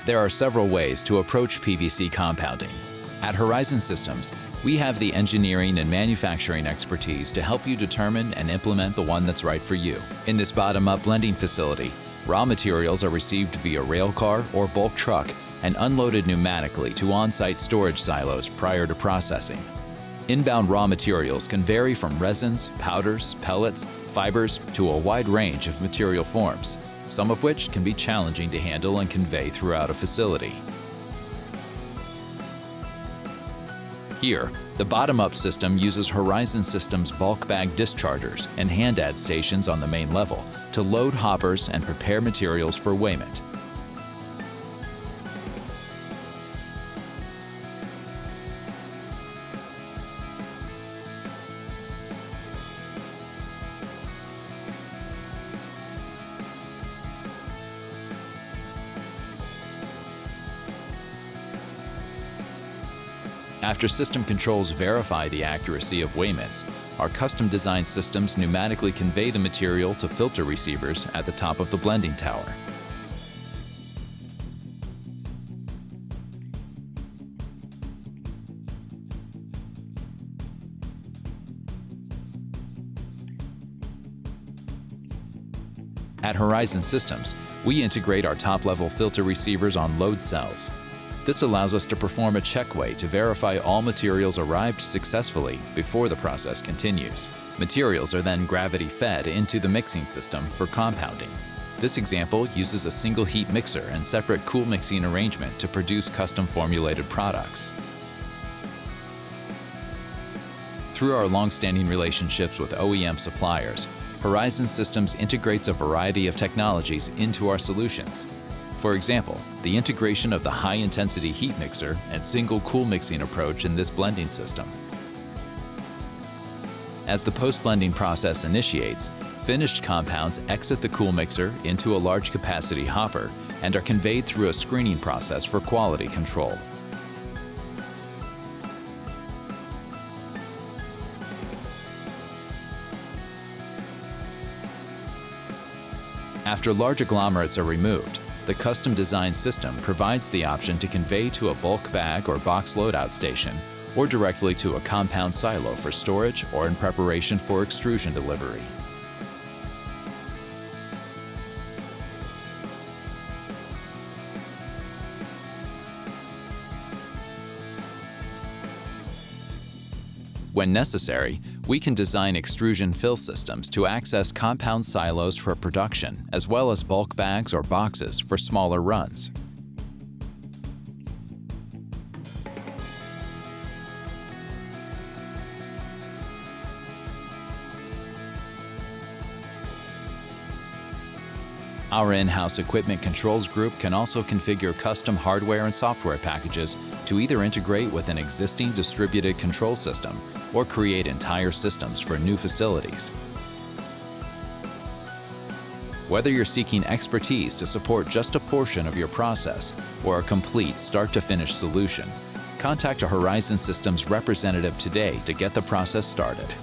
There are several ways to approach PVC compounding. At Horizon Systems, we have the engineering and manufacturing expertise to help you determine and implement the one that's right for you. In this bottom-up blending facility, raw materials are received via rail car or bulk truck and unloaded pneumatically to on-site storage silos prior to processing. Inbound raw materials can vary from resins, powders, pellets, fibers, to a wide range of material forms, some of which can be challenging to handle and convey throughout a facility. Here, the bottom-up system uses Horizon Systems bulk bag dischargers and hand add stations on the main level to load hoppers and prepare materials for weighment. After system controls verify the accuracy of weighments, our custom-designed systems pneumatically convey the material to filter receivers at the top of the blending tower. At Horizon Systems, we integrate our top-level filter receivers on load cells. This allows us to perform a check weigh to verify all materials arrived successfully before the process continues. Materials are then gravity-fed into the mixing system for compounding. This example uses a single heat mixer and separate cool mixing arrangement to produce custom-formulated products. Through our long-standing relationships with OEM suppliers, Horizon Systems integrates a variety of technologies into our solutions. For example, the integration of the high-intensity heat mixer and single cool mixing approach in this blending system. As the post-blending process initiates, finished compounds exit the cool mixer into a large-capacity hopper and are conveyed through a screening process for quality control. After large agglomerates are removed, the custom-designed system provides the option to convey to a bulk bag or box loadout station, or directly to a compound silo for storage or in preparation for extrusion delivery. When necessary, we can design extrusion fill systems to access compound silos for production, as well as bulk bags or boxes for smaller runs. Our in-house equipment controls group can also configure custom hardware and software packages to either integrate with an existing distributed control system or create entire systems for new facilities. Whether you're seeking expertise to support just a portion of your process or a complete start-to-finish solution, contact a Horizon Systems representative today to get the process started.